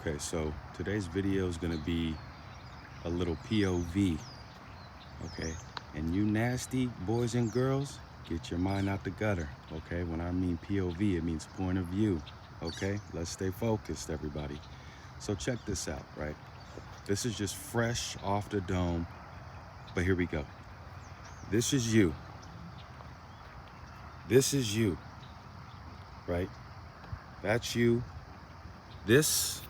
Okay, so today's video is gonna be a little POV, okay? And you nasty boys and girls, get your mind out the gutter, okay? When I mean POV, it means point of view, okay? Let's stay focused, everybody. So check this out, right? This is just fresh off the dome, but here we go. This is you. This is you, right? That's you. This,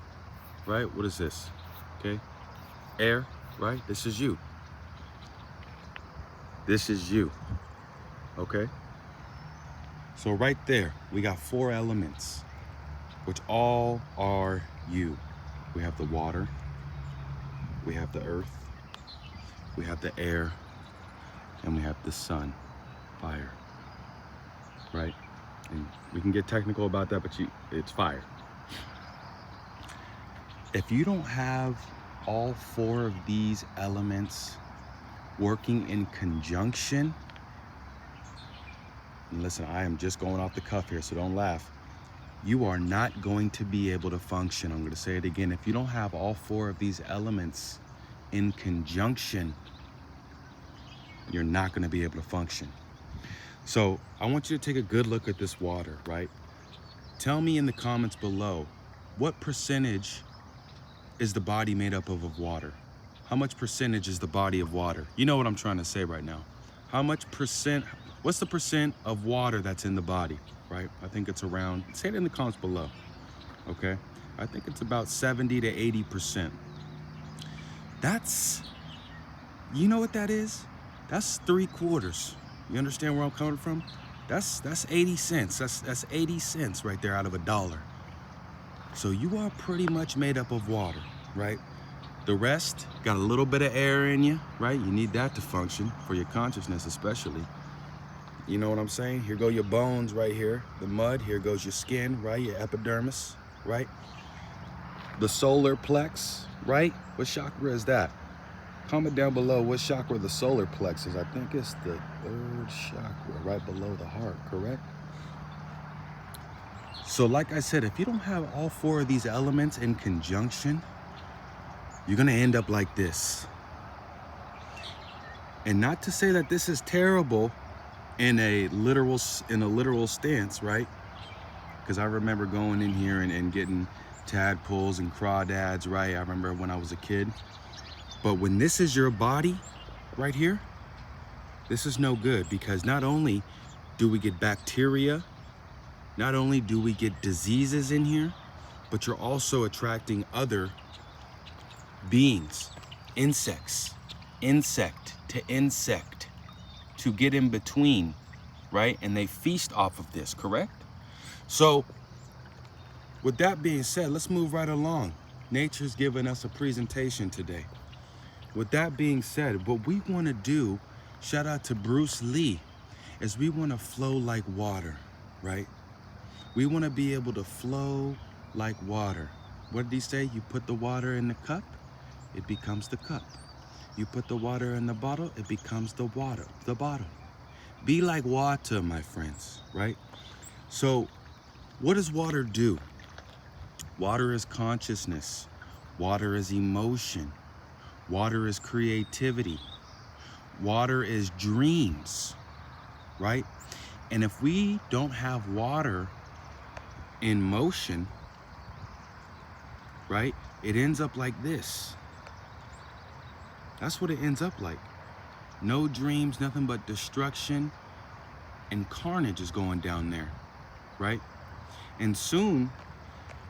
right? What is this? Okay? Air, right? This is you. This is you. Okay? So right there, we got 4 elements, which all are you. We have the water, we have the earth, we have the air, and we have the sun, fire, right? And we can get technical about that, but it's fire. If you don't have all 4 of these elements working in conjunction, and listen, I am just going off the cuff here, so don't laugh. You are not going to be able to function. I'm going to say it again. If you don't have all 4 of these elements in conjunction, you're not going to be able to function. So I want you to take a good look at this water, right? Tell me in the comments below, what percentage is the body made up of water? How much percentage is the body of water? You know what I'm trying to say right now. How much percent, what's the percent of water that's in the body, right? I think it's around, say it in the comments below, okay? I think it's about 70 to 80%. That's, you know what that is? That's 3/4. You understand where I'm coming from? That's 80 cents. That's 80 cents right there out of $1. So you are pretty much made up of water, right? The rest got a little bit of air in you, right? You need that to function for your consciousness especially. You know what I'm saying? Here go your bones right here, the mud. Here goes your skin, right? Your epidermis, right? The solar plex, right? What chakra is that? Comment down below what chakra the solar plex is. I think it's the 3rd chakra, right below the heart, correct? So like I said, if you don't have all 4 of these elements in conjunction, you're gonna end up like this. And not to say that this is terrible in a literal stance, right? Because I remember going in here and getting tadpoles and crawdads, right? I remember when I was a kid. But when this is your body right here, this is no good, because not only do we get bacteria, not only do we get diseases in here, but you're also attracting other beings, insects, insect to insect, to get in between, right? And they feast off of this, correct? So with that being said, let's move right along. Nature's given us a presentation today. With that being said, what we want to do, shout out to Bruce Lee, is we want to flow like water, right? We want to be able to flow like water. What did he say? You put the water in the cup, it becomes the cup. You put the water in the bottle, it becomes the water, the bottle. Be like water, my friends, right? So what does water do? Water is consciousness. Water is emotion. Water is creativity. Water is dreams, right? And if we don't have water in motion, right, it ends up like this. That's what it ends up like. No dreams, nothing but destruction and carnage is going down there, right? And soon,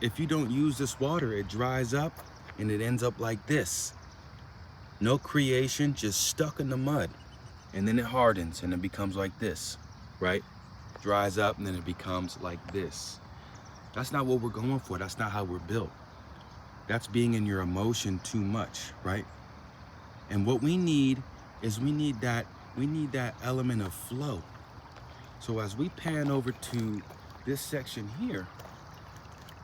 if you don't use this water, it dries up and it ends up like this. No creation, just stuck in the mud. And then it hardens and it becomes like this, right? Dries up and then it becomes like this. That's not what we're going for. That's not how we're built. That's being in your emotion too much, right? And what we need is we need that element of flow. So as we pan over to this section here,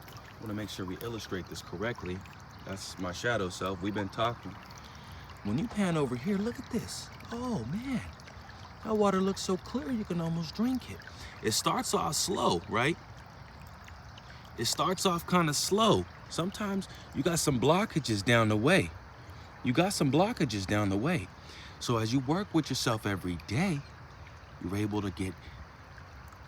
I want to make sure we illustrate this correctly. That's my shadow self. We've been talking. When you pan over here, look at this. Oh man, that water looks so clear you can almost drink it. It starts off slow, right? It starts off kind of slow, Sometimes you got some blockages down the way. You got some blockages down the way. So as you work with yourself every day, you're able to get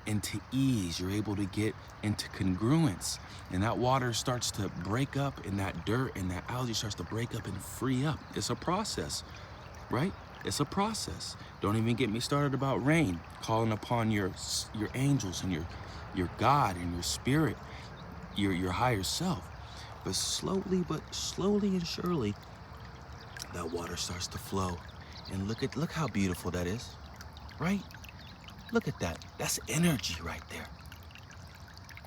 into ease. You're able to get into congruence. And that water starts to break up, and that dirt and that algae starts to break up and free up. It's a process, right? It's a process. Don't even get me started about rain, calling upon your angels and your God and your spirit, your higher self. But slowly and surely, that water starts to flow. And look how beautiful that is, right? Look at that. That's energy right there.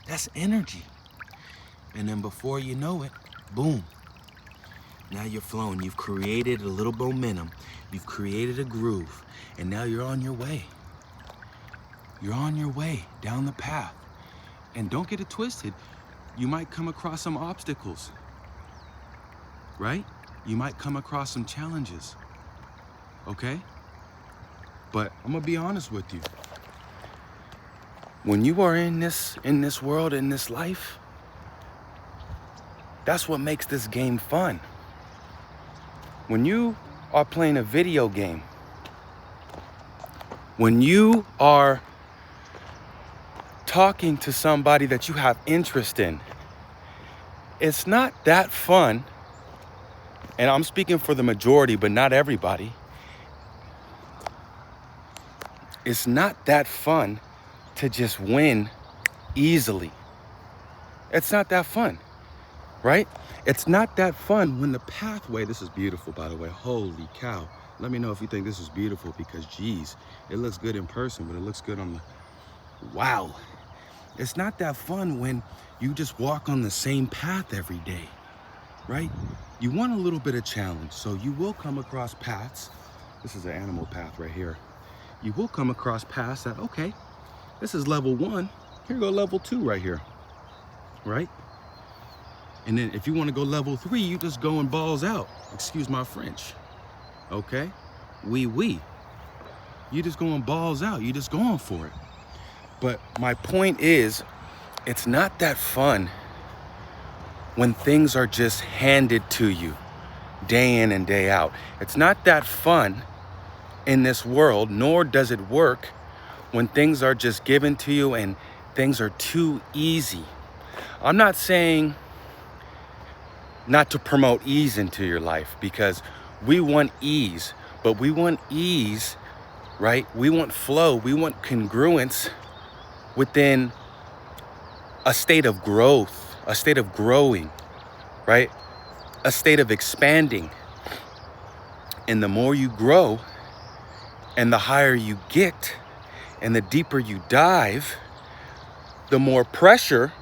That's energy. And then before you know it, boom. Now you're flowing. You've created a little momentum. You've created a groove. And now you're on your way. You're on your way down the path. And don't get it twisted. You might come across some obstacles, right? You might come across some challenges, okay? But I'm gonna be honest with you. When you are in this world, in this life, that's what makes this game fun. When you are playing a video game, when you are talking to somebody that you have interest in, it's not that fun. And I'm speaking for the majority, but not everybody. It's not that fun to just win easily. It's not that fun, right? It's not that fun when the pathway, this is beautiful, by the way, holy cow. Let me know if you think this is beautiful, because geez, it looks good in person, but it looks good on the, wow. It's not that fun when you just walk on the same path every day, right? You want a little bit of challenge, so you will come across paths. This is an animal path right here. You will come across paths that, okay, this is level 1. Here go level 2 right here, right? And then if you want to go level 3, you just go and balls out. Excuse my French, okay? Oui. You just going balls out. You just going for it. But my point is, it's not that fun when things are just handed to you day in and day out. It's not that fun in this world, nor does it work when things are just given to you and things are too easy. I'm not saying not to promote ease into your life, because we want ease, but we want ease, right? We want flow, we want congruence within a state of growth, a state of growing, right? A state of expanding. And the more you grow and the higher you get and the deeper you dive, the more pressure,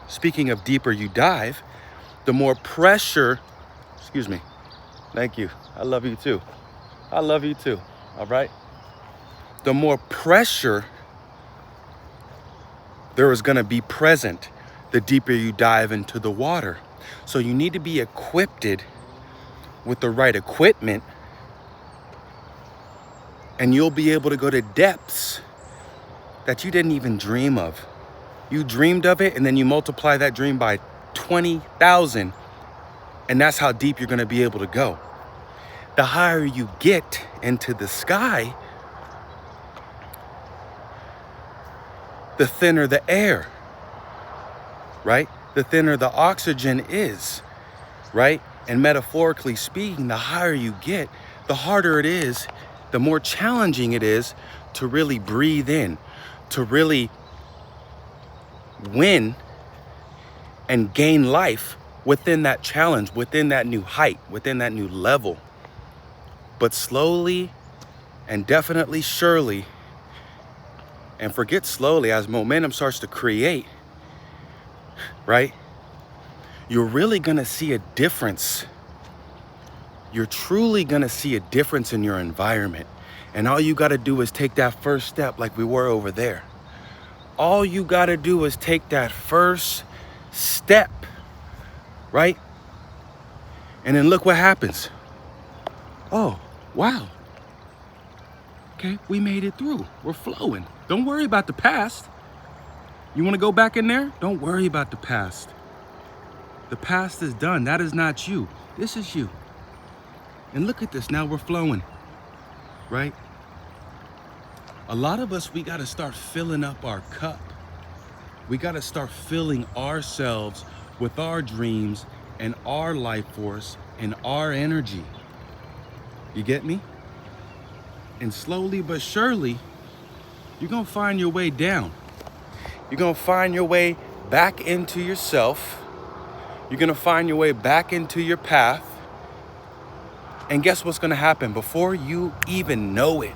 speaking of deeper you dive, the more pressure, excuse me, thank you, I love you too. I love you too, all right? The more pressure there is gonna be present, the deeper you dive into the water. So you need to be equipped with the right equipment, and you'll be able to go to depths that you didn't even dream of. You dreamed of it, and then you multiply that dream by 20,000, and that's how deep you're gonna be able to go. The higher you get into the sky, the thinner the air, right? The thinner the oxygen is, right? And metaphorically speaking, the higher you get, the harder it is, the more challenging it is to really breathe in, to really win and gain life within that challenge, within that new height, within that new level. But slowly and definitely surely, and forget slowly, as momentum starts to create, right? You're really gonna see a difference. You're truly gonna see a difference in your environment. And all you gotta do is take that first step, like we were over there. All you gotta do is take that first step, right? And then look what happens. Oh, wow. Okay, we made it through. We're flowing. Don't worry about the past. You wanna go back in there? Don't worry about the past. The past is done. That is not you. This is you. And look at this. Now we're flowing, right? A lot of us, we got to start filling up our cup. We got to start filling ourselves with our dreams and our life force and our energy. You get me? And slowly but surely, you're going to find your way down. You're going to find your way back into yourself. You're going to find your way back into your path. And guess what's going to happen? Before you even know it,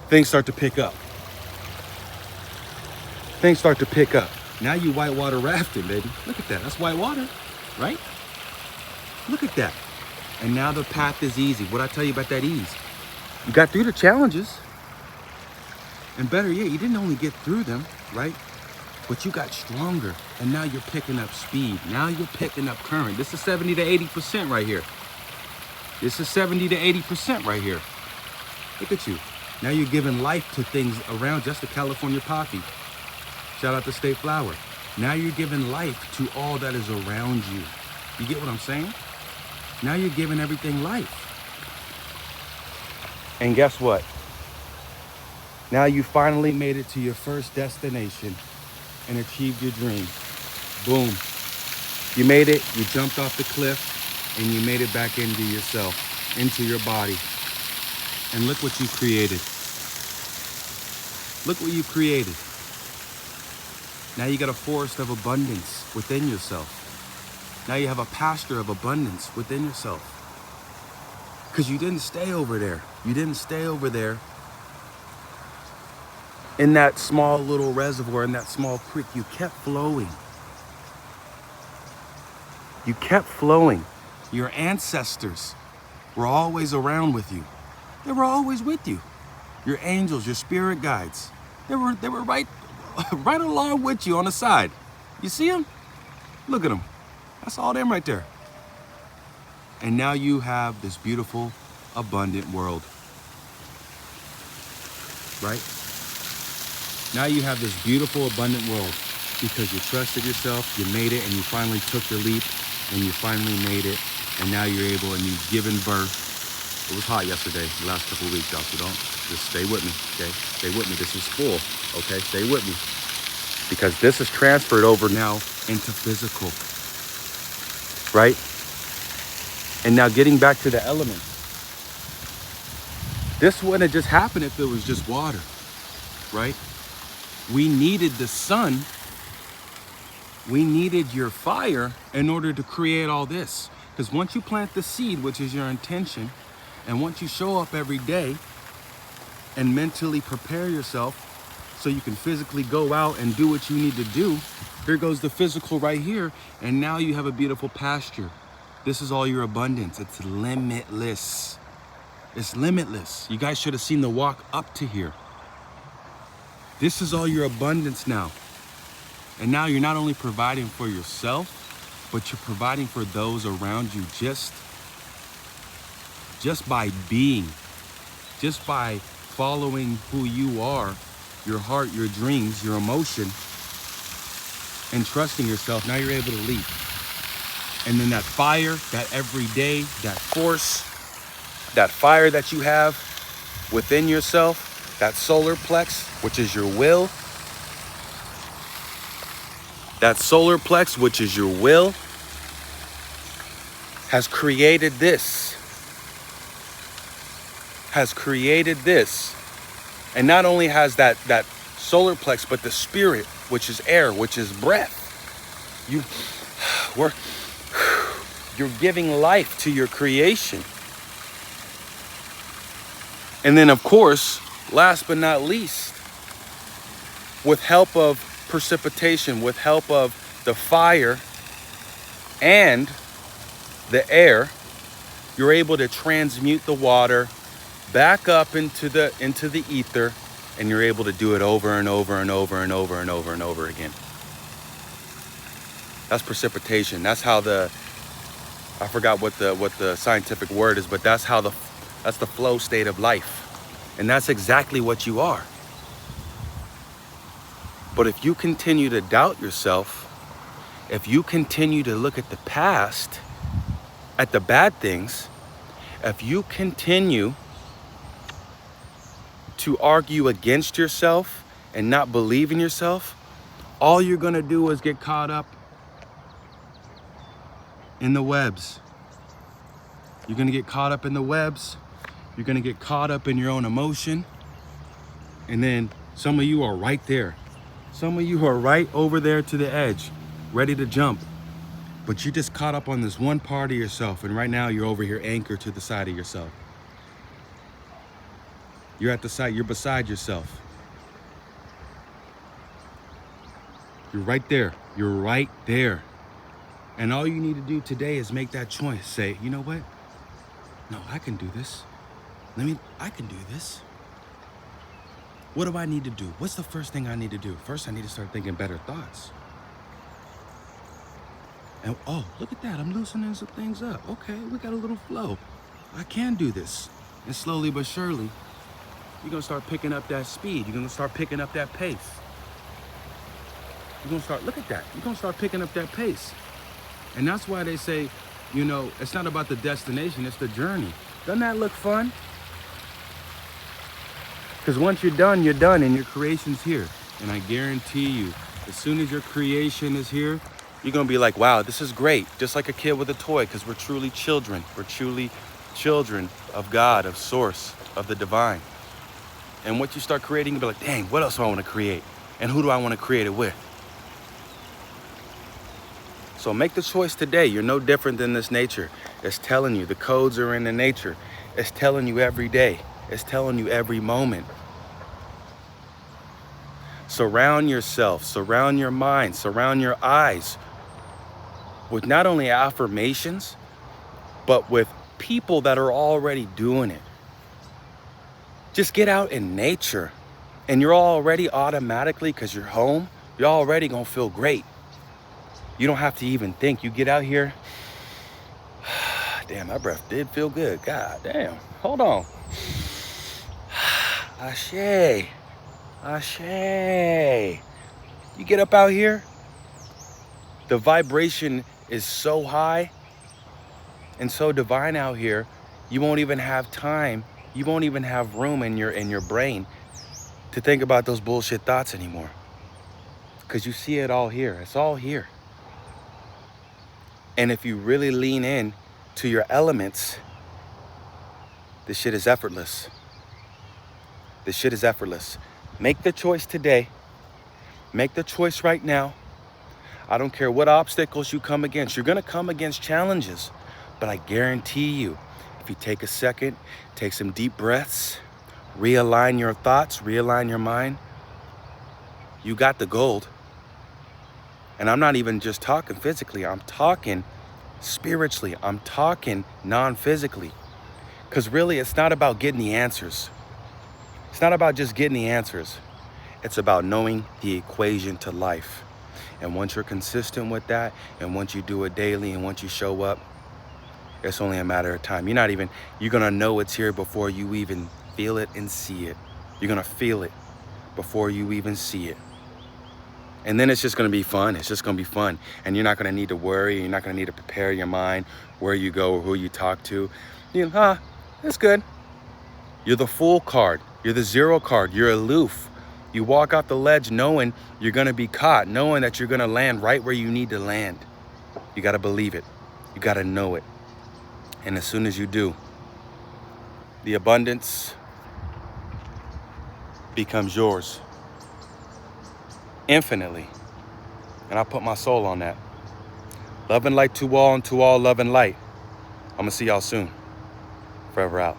things start to pick up. Things start to pick up. Now you whitewater rafting, baby. Look at that. That's white water, right? Look at that. And now the path is easy. What I tell you about that ease? You got through the challenges. And better yet, you didn't only get through them, right? But you got stronger. And now you're picking up speed. Now you're picking up current. This is 70 to 80% right here. This is 70 to 80% right here. Look at you. Now you're giving life to things around. Just the California poppy. Shout out to State Flower. Now you're giving life to all that is around you. You get what I'm saying? Now you're giving everything life. And guess what? Now you finally made it to your first destination and achieved your dream. Boom. You made it, you jumped off the cliff, and you made it back into yourself, into your body. And look what you created. Look what you created. Now you got a forest of abundance within yourself. Now you have a pasture of abundance within yourself. Because you didn't stay over there. You didn't stay over there in that small little reservoir, in that small creek. You kept flowing. You kept flowing. Your ancestors were always around with you. They were always with you. Your angels, your spirit guides, they were right along with you on the side. You see them? Look at them. That's all them right there. And now you have this beautiful, abundant world. Right? Now you have this beautiful, abundant world because you trusted yourself, you made it, and you finally took the leap, and you finally made it, and now you're able, and you've given birth. It was hot yesterday, the last couple of weeks, y'all, so don't, just stay with me, okay? Stay with me, this is full, okay? Stay with me. Because this is transferred over now into physical, right? And now getting back to the elements. This wouldn't have just happened if it was just water, right? We needed the sun. We needed your fire in order to create all this. Because once you plant the seed, which is your intention, and once you show up every day and mentally prepare yourself so you can physically go out and do what you need to do, here goes the physical right here, and now you have a beautiful pasture. This is all your abundance. It's limitless. It's limitless. You guys should have seen the walk up to here. This is all your abundance now. And now you're not only providing for yourself, but you're providing for those around you just by being, just by following who you are, your heart, your dreams, your emotion, and trusting yourself. Now you're able to leap. And then that fire, that every day, that force, that fire that you have within yourself, that solar plex, which is your will, that solar plex, which is your will, has created this. And not only has that solar plex, but the spirit, which is air, which is breath. You're giving life to your creation. And then, of course, last but not least, with help of precipitation, with help of the fire and the air, you're able to transmute the water back up into the ether, and you're able to do it over and over and over and over and over and over again. That's precipitation. That's how I forgot what the scientific word is, but that's the flow state of life. And that's exactly what you are. But if you continue to doubt yourself, if you continue to look at the past, at the bad things, if you continue to argue against yourself and not believe in yourself, all you're gonna do is get caught up in the webs. You're gonna get caught up in the webs. You're gonna get caught up in your own emotion. And then some of you are right there. Some of you are right over there to the edge, ready to jump. But you're just caught up on this one part of yourself. And right now you're over here anchored to the side of yourself. You're at the side, you're beside yourself. You're right there. You're right there. And all you need to do today is make that choice. Say, you know what? No, I can do this. I can do this. What do I need to do? What's the first thing I need to do? First, I need to start thinking better thoughts. And oh, look at that. I'm loosening some things up. Okay, we got a little flow. I can do this. And slowly but surely, you're gonna start picking up that speed. You're gonna start picking up that pace. You're gonna start, look at that. You're gonna start picking up that pace. And that's why they say, you know, it's not about the destination, it's the journey. Doesn't that look fun? Because once you're done and your creation's here. And I guarantee you, as soon as your creation is here, you're gonna be like, wow, this is great. Just like a kid with a toy, because we're truly children. We're truly children of God, of Source, of the divine. And once you start creating, you'll be like, dang, what else do I want to create? And who do I want to create it with? So make the choice today. You're no different than this nature. It's telling you, the codes are in the nature. It's telling you every day. It's telling you every moment. Surround yourself, surround your mind, surround your eyes with not only affirmations, but with people that are already doing it. Just get out in nature and you're already automatically, because you're home, you're already gonna feel great. You don't have to even think. You get out here. Damn, that breath did feel good. God damn. Hold on. Ashe. Ashe. You get up out here, the vibration is so high and so divine out here, you won't even have time, you won't even have room in your brain to think about those bullshit thoughts anymore. Because you see it all here. It's all here. And if you really lean in to your elements, this shit is effortless. This shit is effortless. Make the choice today. Make the choice right now. I don't care what obstacles you come against. You're gonna come against challenges, but I guarantee you, if you take a second, take some deep breaths, realign your thoughts, realign your mind, you got the gold. And I'm not even just talking physically, I'm talking spiritually, I'm talking non-physically. Because really, it's not about getting the answers. It's not about just getting the answers. It's about knowing the equation to life. And once you're consistent with that, and once you do it daily, and once you show up, it's only a matter of time. You're gonna know it's here before you even feel it and see it. You're gonna feel it before you even see it. And then it's just gonna be fun. It's just gonna be fun. And you're not gonna need to worry. You're not gonna need to prepare your mind where you go or who you talk to. It's good. You're the Fool card. You're the Zero card. You're aloof. You walk off the ledge knowing you're gonna be caught, knowing that you're gonna land right where you need to land. You gotta believe it. You gotta know it. And as soon as you do, the abundance becomes yours. Infinitely. And I put my soul on that. Love and light to all, and to all love and light. I'm gonna see y'all soon. Forever out.